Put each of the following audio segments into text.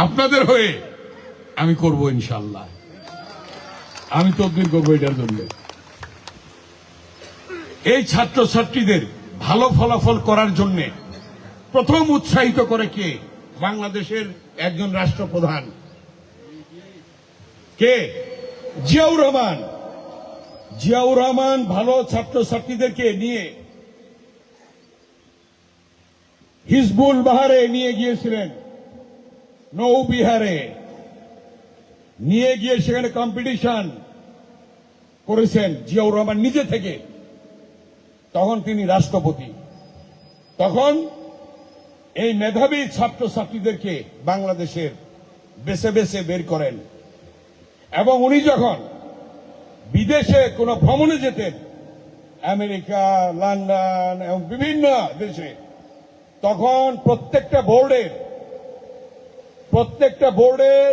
আপনাদের হয়ে আমি করব ইনশাল্লাহ। আমি তদবির করবো এটার জন্য। এই ছাত্রছাত্রীদের ভালো ফলাফল করার জন্য প্রথম উৎসাহিত করে কে? বাংলাদেশের একজন রাষ্ট্রপ্রধান। কে? জিয়াউর রহমান। জিয়াউর রহমান ভালো ছাত্রছাত্রীদেরকে নিয়ে হিজবুল বাহারে নিয়ে গিয়েছিলেন, নৌবিহারে নিয়ে গিয়ে সেখানে কম্পিটিশন করেছেন জিয়াউর রহমান নিজে থেকে। তখন তিনি রাষ্ট্রপতি। তখন এই মেধাবী ছাত্রছাত্রীদেরকে বাংলাদেশের বেছে বেছে বের করেন এবং উনি যখন বিদেশে কোন ভ্রমণে যেতেন, আমেরিকা, লন্ডন এবং বিভিন্ন দেশে, তখন প্রত্যেকটা বোর্ডের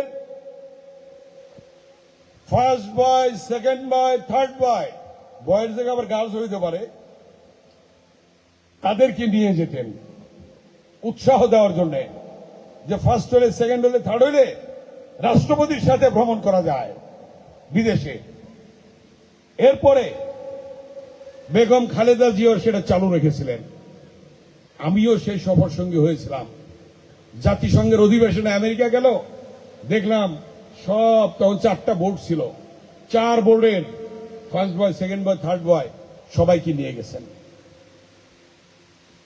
first boy, second boy, third বয়, বয়ের জায়গায় আবার গার্লস হইতে পারে, তাদেরকে নিয়ে যেতেন উৎসাহ দেওয়ার জন্য, যে ফার্স্ট হলে, সেকেন্ড হলে, থার্ড হলে রাষ্ট্রপতির সাথে ভ্রমণ করা যায় বিদেশে। এরপরে বেগম খালেদা জিয়াও সেটা চালু রেখেছিলেন। আমিও সেই সফর সঙ্গী হয়েছিলাম। জাতিসংঘের অধিবেশনে আমেরিকা গেল, দেখলাম সব তখন 4টা বোর্ড ছিল, 4 বোর্ডের first boy, second boy, third বয় সবাইকে নিয়ে গেছেন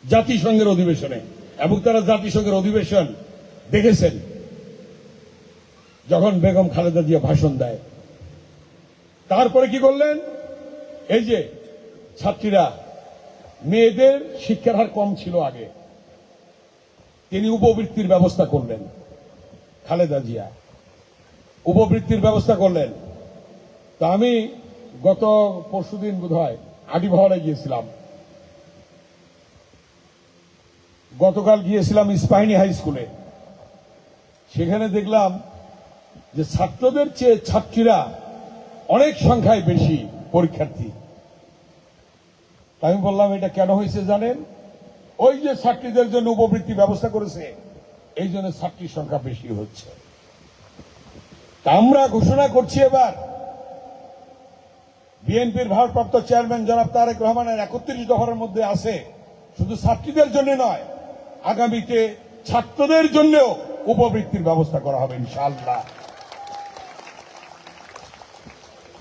জাতিসংঘের অধিবেশনে। এবং তারা জাতিসংঘের অধিবেশন দেখেছেন যখন বেগম খালেদা জিয়া ভাষণ দেয়। তারপরে কি করলেন? এই যে ছাত্রীরা, মেয়েদের শিক্ষার হার কম ছিল আগে, তিনি উপবৃত্তির ব্যবস্থা করলেন। খালেদা জিয়া উপবৃত্তির ব্যবস্থা করলেন। তা আমি গত পরশুদিন বোধহয় আটিভাওয়ায় গিয়েছিলাম, গতকাল গিয়েছিলাম ইস্পাহানি হাই স্কুলে। সেখানে দেখলাম যে ছাত্রদের চেয়ে ছাত্রীরা অনেক সংখ্যায় বেশি পরীক্ষার্থী। আমি বললাম, এটা কেন হয়েছে জানেন? ওই যে ছাত্রীদের জন্য উপবৃত্তি ব্যবস্থা করেছে, এই জন্য ছাত্রীর সংখ্যা বেশি হচ্ছে। আমরা ঘোষণা করছি, এবার বিএনপির ভারপ্রাপ্ত চেয়ারম্যান জনাব তারেক রহমানের 31 দফার মধ্যে আছে, শুধু ছাত্রীদের জন্য নয়, আগামীতে ছাত্রদের জন্যও উপবৃত্তির ব্যবস্থা করা হবে ইনশাআল্লাহ।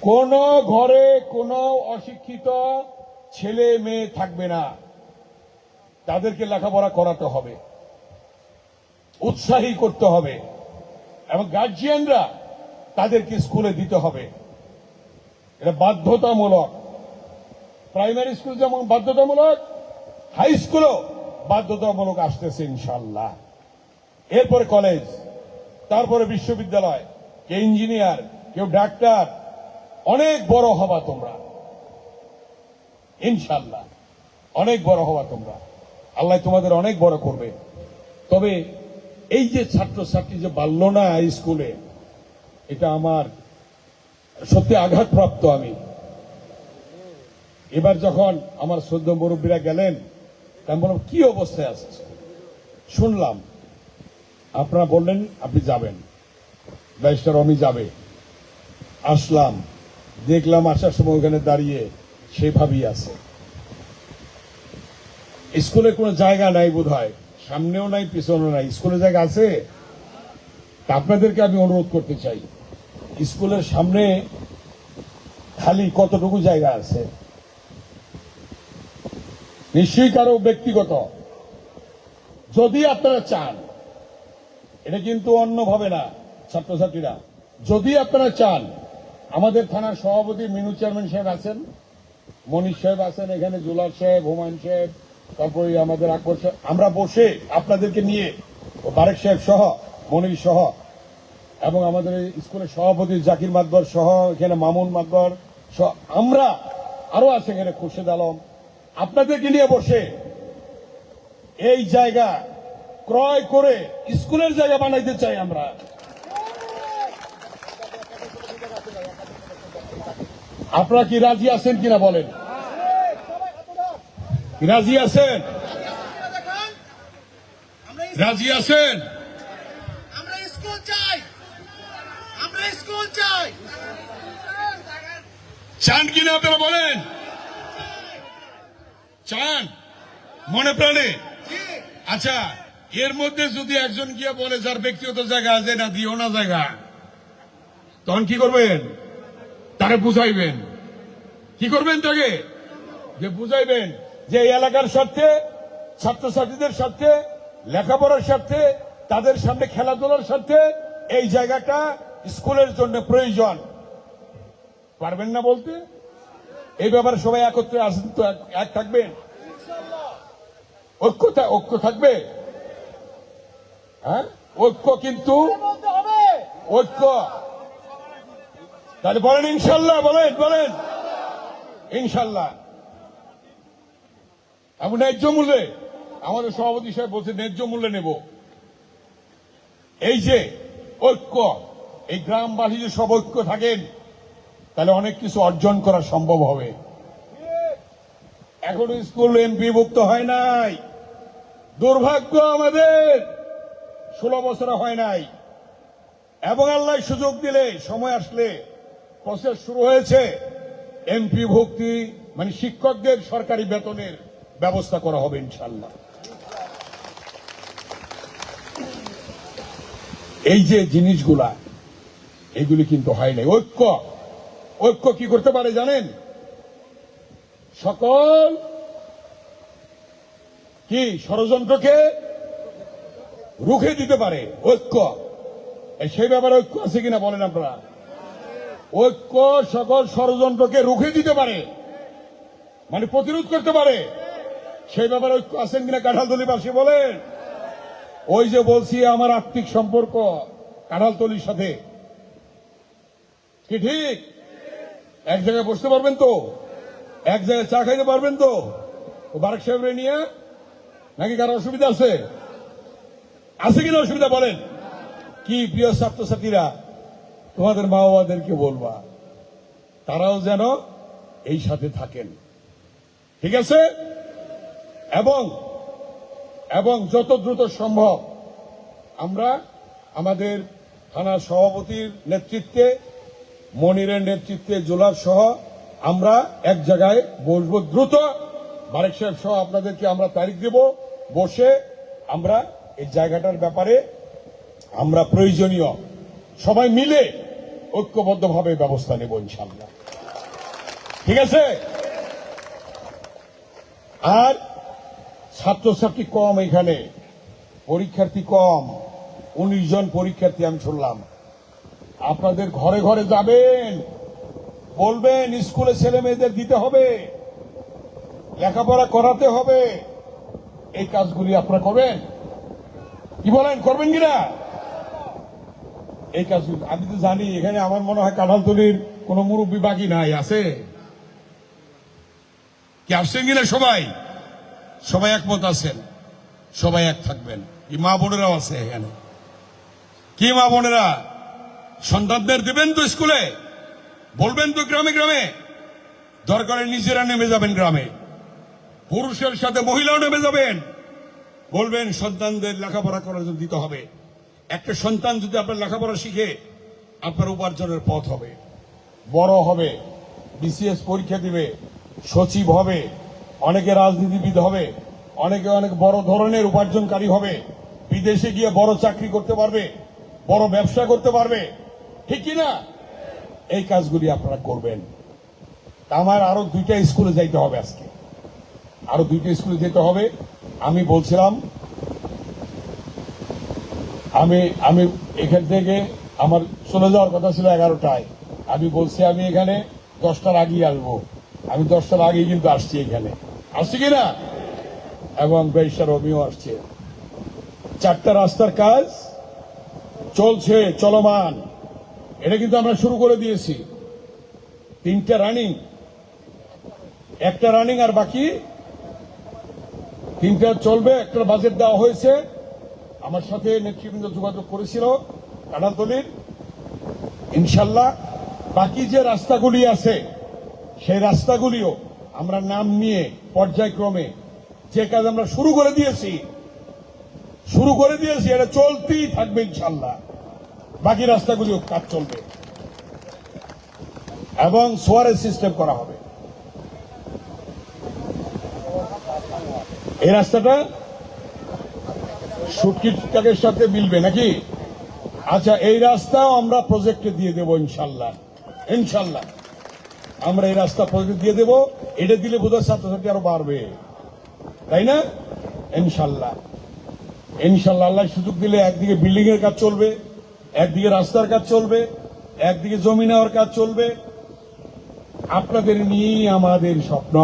কোন ঘরে কোন অশিক্ষিত ছেলে মেয়ে থাকবে না, তাদেরকে লেখাপড়া করাতে হবে, উৎসাহী করতে হবে এবং গার্জিয়ানরা তাদেরকে স্কুলে দিতে হবে। এটা বাধ্যতামূলক। প্রাইমারি স্কুল যেমন বাধ্যতামূলক, হাই স্কুলও বাধ্যতামূলক আসতেছে ইনশাআল্লাহ। এরপরে কলেজ, তারপরে বিশ্ববিদ্যালয়, কেউ ইঞ্জিনিয়ার, কেউ ডাক্তার, অনেক বড় হবা তোমরা ইনশাআল্লাহ, অনেক বড় হবা তোমরা। আল্লাহ তোমাদের অনেক বড় করবে। তবে এই যে ছাত্রছাত্রী যে বাড়ল না স্কুলে, এটা আমার সত্যি আঘাতপ্রাপ্ত। আমি এবার যখন আমার শ্রদ্ধ মুরব্বীরা গেলেন, আমি বললাম কি অবস্থায় আছে, শুনলাম আপনারা বললেন আপনি যাবেন, ব্যারিস্টার অমি যাবে। আসলাম, দেখলাম আসার সময় ওখানে দাঁড়িয়ে সেভাবেই আছে। স্কুলে কোনো জায়গা নাই বোধ হয়, সামনেও নাই পিছনেও নাই, স্কুলে জায়গা আছে? আপনাদেরকে আমি অনুরোধ করতে চাই, স্কুলের সামনে খালি কতটুকু জায়গা আছে? নিশ্চয়ই কারো ব্যক্তিগত। যদি আপনারা চান, এটা কিন্তু অন্যভাবে না ছাত্রছাত্রীরা, যদি আপনারা চান, আমাদের থানার সভাপতি মিনু চেয়ারম্যান সাহেব আছেন, মনীষ সাহেব আছেন, এখানে জুলার সাহেব, হুমায়ুন সাহেব, তারপরে আমাদের আকবর সাহেব, আমরা বসে আপনাদেরকে নিয়ে, বারেক সাহেব সহ, মনীষ সহ, এবং আমাদের স্কুলের সভাপতি জাকির মাতবর সহ, এখানে মামুন মাতবর সহ, আমরা আরো আছে এখানে খুরশেদ আলম, আপনাদেরকে নিয়ে বসে এই জায়গা ক্রয় করে স্কুলের জায়গা বানাইতে চাই আমরা। আপনারা কি রাজি আছেন কিনা বলেন? রাজি আছেন? রাজি আছেন? স্কুল চাই, আমরা স্কুল চাই। চান কিনা আপনারা বলেন? চান মনে প্রাণে? আচ্ছা, এর মধ্যে যদি একজন গিয়ে বলে যার ব্যক্তিগত জায়গা আছে না দিও না জায়গা, তখন কি করবেন? তারে বুঝাইবেন। কি করবেন? তাকে যে বুঝাইবেন যে এই এলাকার স্বার্থে, ছাত্রছাত্রীদের স্বার্থে, লেখাপড়ার স্বার্থে, তাদের সামনে খেলাধুলার স্বার্থে এই জায়গাটা স্কুলের জন্য প্রয়োজন। পারবেন না বলতে? এই ব্যাপারে সবাই একত্রে আসেন তো, এক থাকবেন, ঐক্য থাকবে। হ্যাঁ, ঐক্য কিন্তু ঐক্য। তাহলে বলেন ইনশাল্লাহ, বলেন ইনশাল্লাহ। আমি ন্যায্য মূল্যে, আমাদের সভাপতি সাহেব বলছে ন্যায্য মূল্যে নেব। এই যে ঐক্য, এই গ্রামবাসী যে সব ঐক্য থাকেন, তাহলে অনেক কিছু অর্জন করা সম্ভব হবে। এখনো স্কুল এমপিভুক্ত হয় নাই, দুর্ভাগ্য আমাদের 16 বছরে হয় নাই। এবং আল্লাহ সুযোগ দিলে, সময় আসলে প্রসেস শুরু হয়েছে, এমপি ভুক্তি মানে শিক্ষকদের সরকারি বেতনের ব্যবস্থা করা হবে ইনশাল্লাহ। এই যে জিনিসগুলা, এগুলি কিন্তু হয় নাই। ঐক্য কি করতে পারে জানেন? সকল কি ষড়যন্ত্রকে রুখে দিতে পারে ঐক্য। সেই ব্যাপারে ঐক্য আছে কিনা বলেন আপনারা? ঐক্য সকল ষড়যন্ত্রকে রুখে দিতে পারে, মানে প্রতিরোধ করতে পারে। সেই ব্যাপারে ঐক্য আছেন কিনা কাঁঠালতলীবাসী বলেন? ওই যে বলছি আমার আত্মিক সম্পর্ক কাঁঠালতলীর সাথে, কি ঠিক? এক জায়গায় বসতে পারবেন তো? এক জায়গায় চা খাইতে পারবেন তো? বারেক সাহেবরে নিয়ে, নাকি কারো অসুবিধা আছে? আছে কিনা অসুবিধা বলেন? কি প্রিয় ছাত্রছাত্রীরা, তোমাদের মা বাবাদেরকে বলবা তারাও যেন এই সাথে থাকেন, ঠিক আছে? এবং যত দ্রুত সম্ভব আমরা আমাদের থানা সভাপতির নেতৃত্বে, মনিরের নেতৃত্বে, জোলার সহ আমরা এক জায়গায় বসবো দ্রুত। বারেক সাহেব সহ আপনাদেরকে আমরা তারিখ দেব, বসে আমরা এই জায়গাটার ব্যাপারে আমরা প্রয়োজনীয় সবাই মিলে ঐক্যবদ্ধভাবে ব্যবস্থা নেব ইনশাআল্লাহ, ঠিক আছে? আর ছাত্রছাত্রী কম, এখানে পরীক্ষার্থী কম, 19 জন পরীক্ষার্থী আমি শুনলাম। আপনাদের ঘরে ঘরে যাবেন, বলবেন স্কুলে ছেলে মেয়েদের দিতে হবে, লেখাপড়া করাতে হবে। এই কাজগুলি আপনারা করবেন, কি বলেন? করবেন কিনা এই কাজগুলি? আমি তো জানি এখানে আমার মনে হয় কাঁঠালতলীর কোন মুরব্বী বাকি নাই, আছে কি? আসছেন কিনা সবাই একমত আছেন, সবাই এক থাকবেন। কি মা বোনেরাও আছে এখানে? কি মা বোনেরা সন্তানদের দেবেন তো স্কুলে? বলবেন তো গ্রামে গ্রামে? দরকারে নিজেরা নেমে যাবেন গ্রামে, পুরুষের সাথে মহিলাও নেমে যাবেন, বলবেন সন্তানদের লেখাপড়া করার জন্য দিতে হবে। একটা সন্তান যদি আপনার লেখাপড়া শিখে, আপনার উপার্জনের পথ হবে, বড় হবে, বিসিএস পরীক্ষা দিবে, সচিব হবে, অনেকে রাজনীতিবিদ হবে, অনেকে অনেক বড় ধরনের উপার্জনকারী হবে, বিদেশে গিয়ে বড় চাকরি করতে পারবে, বড় ব্যবসা করতে পারবে, ঠিক কিনা? এই কাজগুলি আপনারা করবেন। আমার আরো 2টা স্কুলে যাইতে হবে, আজকে আরো 2টা স্কুলে যেতে হবে। আমি বলছিলাম আমি এখান থেকে আমার চলে যাওয়ার কথা ছিল 11টায়। আমি বলছি আমি এখানে 10টার আগেই আসবো। আমি 10টার আগেই কিন্তু আসছি, এখানে আসছি কিনা? এবং বেশার রমিও আসছে। 4টা রাস্তার কাজ চলছে, চলমান। এটা কিন্তু আমরা শুরু করে দিয়েছি। 3টা রানিং, 1টা রানিং আর বাকি 3টা চলবে। একটা বাজেট দেওয়া হয়েছে, আমার সাথে নেতৃবৃন্দ যোগাযোগ করেছিল কাঁঠালতলীর। ইনশাল্লাহ বাকি যে রাস্তাগুলি আছে সেই রাস্তাগুলিও আমরা নাম নিয়ে পর্যায়ক্রমে যে কাজ আমরা শুরু করে দিয়েছি, এটা চলতেই থাকবে ইনশাল্লাহ। বাকি রাস্তাগুলিও কাজ চলবে এবং সোয়ারেজ সিস্টেম করা হবে। এই রাস্তাটা সুটকির সাথে মিলবে নাকি? আচ্ছা, এই রাস্তাও আমরা প্রজেক্টে দিয়ে দেবো ইনশাল্লাহ। ইনশাল্লাহ আমরা এই রাস্তা প্রজেক্টে দিয়ে দেবো। এটা দিলে বোধহয় ছাত্রছাত্রী আরো বাড়বে, তাই না? ইনশাল্লাহ ইনশাল্লাহ আল্লাহ সুযোগ দিলে একদিকে বিল্ডিং এর কাজ চলবে, একদিকে রাস্তার কাজ চলবে, একদিকে জমি নেওয়ার কাজ চলবে। আপনাদের নিয়েই আমাদের স্বপ্ন।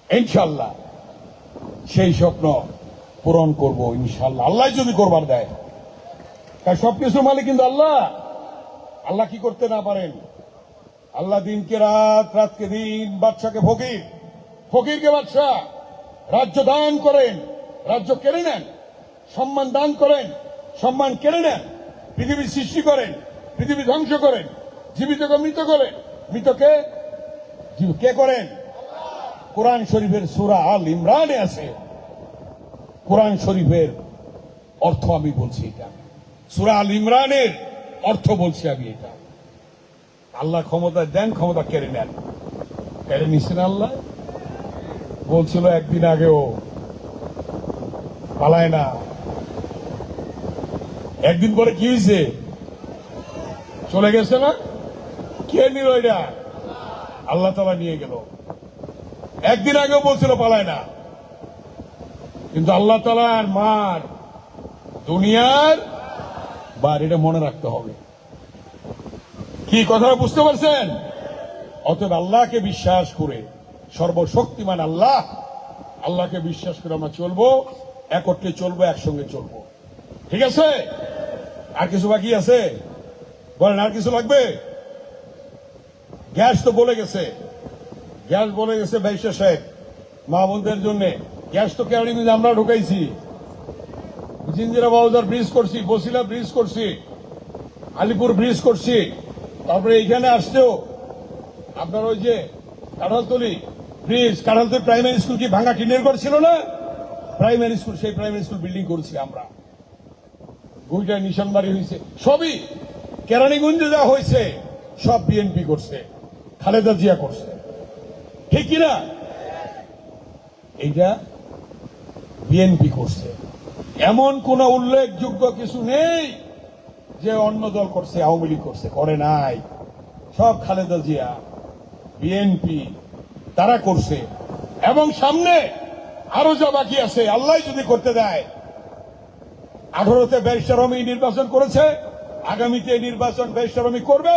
ইনশাল্লাহ সেই স্বপ্ন পূরণ করব ইনশাল্লাহ, আল্লাহ যদি করবার দেয়। তাই সবকিছু মালিক কিন্তু আল্লাহ। আল্লাহ কি করতে না পারেন? আল্লাহ দিনকে রাত, রাতকে দিন, বাদশাকে ফকির, ফকিরকে বাদশা। রাজ্য দান করেন, রাজ্য কেড়ে নেন। সম্মান দান করেন, সম্মান কেড়ে নেন। পৃথিবী সৃষ্টি করেন, পৃথিবী ধ্বংস করেন। জীবিতকে মৃত করেন, মৃতকে কে করেন? কোরআন শরীফের সূরা আল ইমরানে আছে। কোরআন শরীফের অর্থ আমি বলছি এটা, সূরা আল ইমরানের অর্থ বলছি আমি এটা। আল্লাহ ক্ষমতা দেন, ক্ষমতা কেড়ে নেন। কেড়ে নিচ্ছেন আল্লাহ। বলছিল একদিন আগেও পালায় না, একদিন পরে কি হয়েছে? চলে গেছে না? কে নিল এটা? আল্লাহ তাআলা নিয়ে গেল। একদিন আগেও বলছিল পালায় না, কিন্তু আল্লাহ তাআলার মার দুনিয়ার বার, এটা মনে রাখতে হবে। কি কথাটা বুঝতে পারছেন? অতএব আল্লাহকে বিশ্বাস করে, সর্বশক্তিমান আল্লাহ, আল্লাহকে বিশ্বাস করে আমরা চলবো, একত্রে চলবো, একসঙ্গে চলবো। ঠিক আছে? আর কিছু বাকি আছে? বলেন, আর কিছু লাগবে? গ্যাস তো বলে গেছে, গ্যাস বলে গেছে ব্যারিস্টার সাহেব, মা বোনদের জন্য গ্যাস তো কেরানীগঞ্জে আমরা ঢুকাইছি, জিঞ্জিরা বাউজার ব্রিজ করছি, বসিলা ব্রিজ করছি, আলিপুর ব্রিজ করছি, তারপরে এইখানে আসছেও আপনার ওই যে Kanthaltali bridge, Kanthaltali primary school কি ভাঙা টিনের ঘর ছিল না? প্রাইমারি স্কুল, সেই প্রাইমারি স্কুল বিল্ডিং করছি আমরা। বইটা নিশানবাড়ি হয়েছে, সবই কেরানীগঞ্জে যা হয়েছে সব বিএনপি করছে, খালেদা জিয়া করছে। ঠিক কিনা? এইটা বিএনপি করছে। এমন কোন উল্লেখযোগ্য কিছু নেই যে অন্য দল করছে, আওয়ামী লীগ করছে, করে নাই। সব খালেদা জিয়া, বিএনপি তারা করছে। এবং সামনে আরো যা বাকি আছে আল্লাহ যদি করতে দেয়। 18তে ব্যারিস্টার রমি নির্বাচন করেছে, আগামীতে নির্বাচন ব্যারিস্টার রমি করবে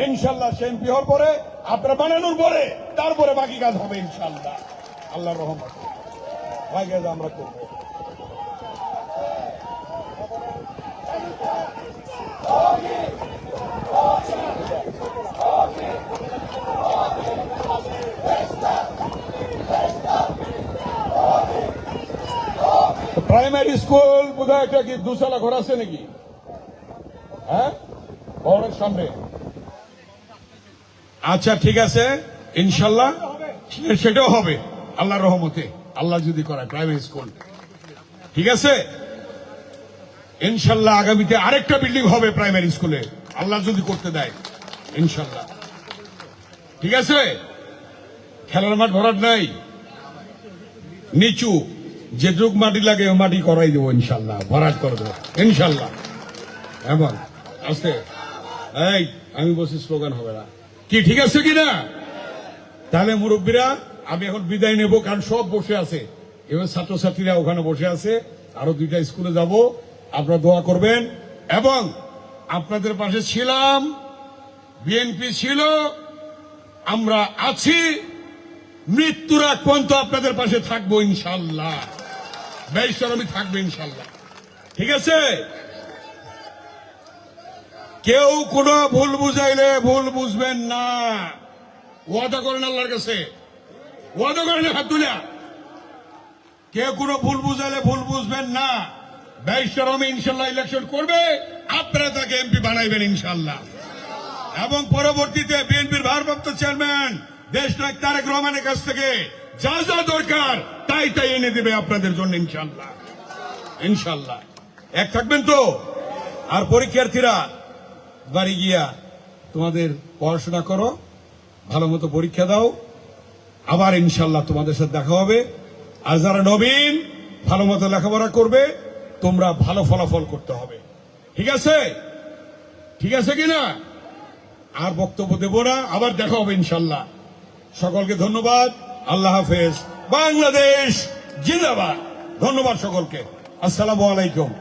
ইনশাল্লাহ। সে এমপি হওয়ার পরে, আপনারা বানানোর পরে, তারপরে বাকি কাজ হবে ইনশাল্লাহ, আল্লাহর রহমত। বাকি কাজ আমরা করবো। প্রাইমারি স্কুল বোধহয় একটা কি দুতলা ঘর আছে নাকি? হ্যাঁ, ভবনের সামনে। আচ্ছা ঠিক আছে, ইনশাল্লাহ সেটাও হবে আল্লাহর রহমতে, আল্লাহ যদি করায় প্রাইমারি স্কুল। ঠিক আছে, ইনশাল্লাহ আগামীতে আরেকটা বিল্ডিং হবে প্রাইমারি স্কুলে, আল্লাহ যদি করতে দেয় ইনশাল্লাহ। ঠিক আছে, খেলার মাঠ ভরাট নাই, নিচু যেটুক মাটি লাগে মাটি করাই দেবো ইনশাল্লাহ, ভরাট করে দেবো ইনশাল্লাহ। এবং আস্তে এই আমি বলছি স্লোগান হবে না কি? ঠিক আছে কিনা? তাহলে মুরব্বীরা আমি এখন বিদায় নেব, কারণ সব বসে আছে, এবার ছাত্রছাত্রীরা ওখানে বসে আছে। আরো 2টা স্কুলে যাব, আপনারা দোয়া করবেন। এবং আপনাদের পাশে ছিলাম, বিএনপি ছিল, আমরা আছি, মৃত্যুর আগ পর্যন্ত আপনাদের পাশে থাকবো ইনশাল্লাহ। ব্যারিস্টার আমি থাকবো ইনশাল্লাহ। ঠিক আছে? কেউ কোনো ভুল বুঝাইলে ভুল বুঝবেন না, ওয়াদা করেন আল্লাহর কাছে, ওয়াদা করেন হাত তুলে। কেউ কোনো ভুল বুঝাইলে ভুল বুঝবেন না। ব্যারিস্টার আমি ইনশাল্লাহ ইলেকশন করবে, আপনারা তাকে এমপি বানাইবেন ইনশাল্লাহ। এবং পরবর্তীতে বিএনপির ভারপ্রাপ্ত চেয়ারম্যান দেশনায়ক তারেক রহমানের কাছ থেকে যা যা দরকার তাই তাই এনে দেবে আপনাদের জন্য ইনশাল্লাহ। ইনশাল্লাহ এক থাকবেন তো? আর পরীক্ষার্থীরা বাড়ি গিয়া তোমাদের পড়াশোনা করো, ভালো মতো পরীক্ষা দাও, আবার ইনশাল্লাহ তোমাদের সাথে দেখা হবে। আর যারা নবীন ভালো মতো লেখাপড়া করবে, তোমরা ভালো ফলাফল করতে হবে। ঠিক আছে? ঠিক আছে কিনা? আর বক্তব্য দেব না, আবার দেখা হবে ইনশাল্লাহ। সকলকে ধন্যবাদ। আল্লাহ হাফেজ। বাংলাদেশ জিন্দাবাদ। ধন্যবাদ সকলকে। আসসালামু আলাইকুম।